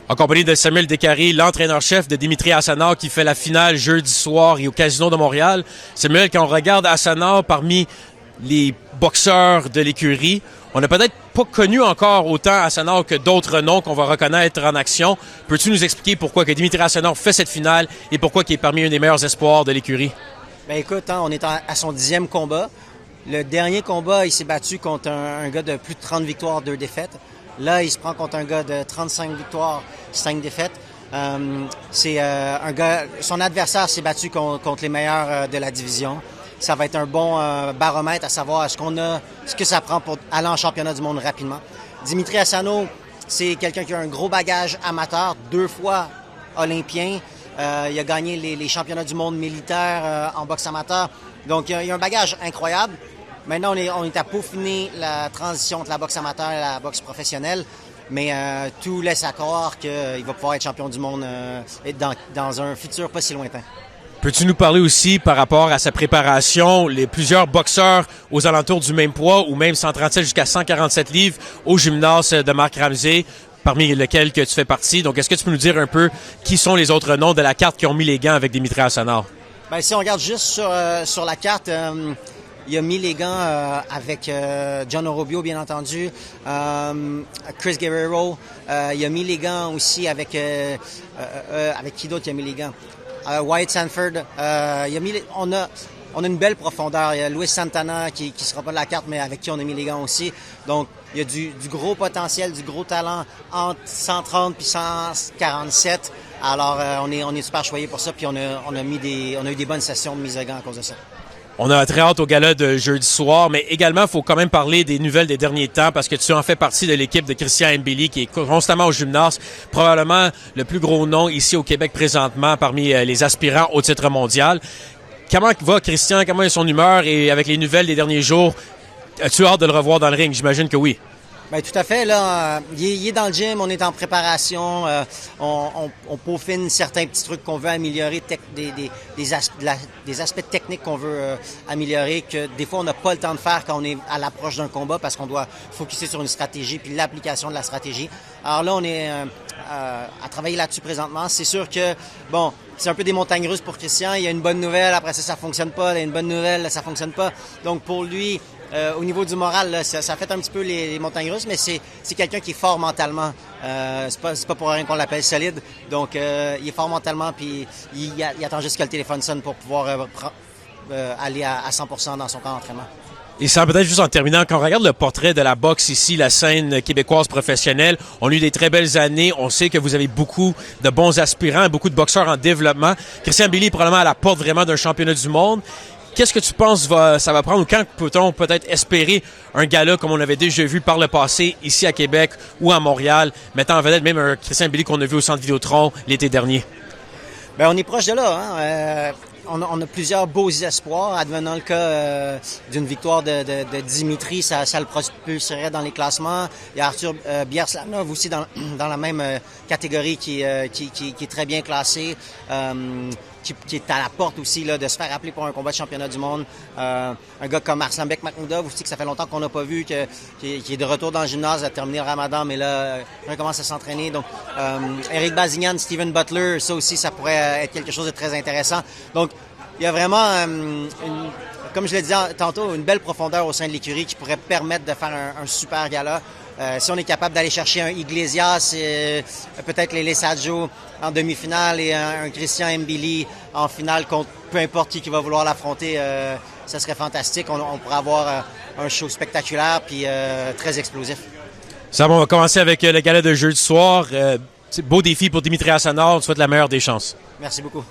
En compagnie de Samuel Décaré, l'entraîneur-chef de Dimitri Assanor qui fait la finale jeudi soir et au Casino de Montréal. Samuel, quand on regarde Assanor parmi les boxeurs de l'écurie, on n'a peut-être pas connu encore autant Assanor que d'autres noms qu'on va reconnaître en action. Peux-tu nous expliquer pourquoi que Dimitri Assanor fait cette finale et pourquoi il est parmi un des meilleurs espoirs de l'écurie? Ben écoute, on est à son 10e combat. Le dernier combat, il s'est battu contre un gars de plus de 30 victoires, 2 défaites. Là, il se prend contre un gars de 35 victoires, 5 défaites. Un gars, son adversaire s'est battu contre les meilleurs de la division. Ça va être un bon baromètre à savoir ce que ça prend pour aller en championnat du monde rapidement. Dimitri Assanor, c'est quelqu'un qui a un gros bagage amateur, 2 fois olympien. Il a gagné les championnats du monde militaire en boxe amateur. Donc, il a un bagage incroyable. Maintenant, on est à peaufiner la transition entre la boxe amateur et la boxe professionnelle. Mais tout laisse à croire qu'il va pouvoir être champion du monde dans un futur pas si lointain. Peux-tu nous parler aussi par rapport à sa préparation, plusieurs boxeurs aux alentours du même poids ou même 137 jusqu'à 147 livres au gymnase de Marc Ramsey, parmi lesquels que tu fais partie. Donc, est-ce que tu peux nous dire un peu qui sont les autres noms de la carte qui ont mis les gants avec Dimitri Assanor? Ben, si on regarde juste sur la carte, il a mis les gants avec John Orobio, bien entendu, Chris Guerrero. Il a mis les gants aussi avec qui d'autre il a mis les gants? Wyatt Sanford. On a une belle profondeur. Il y a Luis Santana qui sera pas de la carte, mais avec qui on a mis les gants aussi. Donc, il y a du gros potentiel, du gros talent entre 130 puis 147. Alors, on est super choyés pour ça, puis on a eu des bonnes sessions de mise de gants à cause de ça. On a très hâte au gala de jeudi soir, mais également, il faut quand même parler des nouvelles des derniers temps parce que tu en fais partie de l'équipe de Christian Mbili qui est constamment au gymnase, probablement le plus gros nom ici au Québec présentement parmi les aspirants au titre mondial. Comment va Christian? Comment est son humeur? Et avec les nouvelles des derniers jours, as-tu hâte de le revoir dans le ring? J'imagine que oui. Ben tout à fait. Là, il est dans le gym, on est en préparation, on peaufine certains petits trucs qu'on veut améliorer, des aspects techniques qu'on veut améliorer, que des fois on n'a pas le temps de faire quand on est à l'approche d'un combat parce qu'on doit focuser sur une stratégie puis l'application de la stratégie. Alors là, on est à travailler là-dessus présentement. C'est sûr que, bon, c'est un peu des montagnes russes pour Christian. Il y a une bonne nouvelle, après ça fonctionne pas. Il y a une bonne nouvelle, là, ça fonctionne pas. Donc pour lui, au niveau du moral, là, ça fait un petit peu les montagnes russes, mais c'est quelqu'un qui est fort mentalement. C'est pas pour rien qu'on l'appelle solide. Donc, il est fort mentalement, puis il attend juste que le téléphone sonne pour pouvoir aller à 100% dans son camp d'entraînement. Et ça peut-être juste en terminant, quand on regarde le portrait de la boxe ici, la scène québécoise professionnelle, on a eu des très belles années. On sait que vous avez beaucoup de bons aspirants, beaucoup de boxeurs en développement. Christian Mbili est probablement à la porte vraiment d'un championnat du monde. Qu'est-ce que tu penses ça va prendre ou quand peut-on peut-être espérer un gala comme on avait déjà vu par le passé ici à Québec ou à Montréal, mettant en vedette même un Christian Mbili qu'on a vu au Centre Vidéotron l'été dernier? Ben on est proche de là. Hein? On a plusieurs beaux espoirs. Advenant le cas d'une victoire de Dimitri, ça le propulserait dans les classements. Il y a Arthur Bierslanov aussi dans la même catégorie qui est très bien classé. Qui est à la porte aussi là, de se faire appeler pour un combat de championnat du monde. Un gars comme Arslanbek Makhmoudov aussi, que ça fait longtemps qu'on n'a pas vu, qui est de retour dans le gymnase, a terminé le ramadan, mais là, il recommence à s'entraîner. Donc, Eric Bazignan, Steven Butler, ça aussi, ça pourrait être quelque chose de très intéressant. Donc, il y a vraiment, comme je l'ai dit tantôt, une belle profondeur au sein de l'écurie qui pourrait permettre de faire un super gala. Si on est capable d'aller chercher un Iglesias, peut-être les Saggio en demi-finale et un Christian Mbili en finale contre peu importe qui va vouloir l'affronter, ça serait fantastique. On pourrait avoir un show spectaculaire puis très explosif. Ça, on va commencer avec le gala de jeudi soir. Beau défi pour Dimitri Assanor. On te souhaite la meilleure des chances. Merci beaucoup.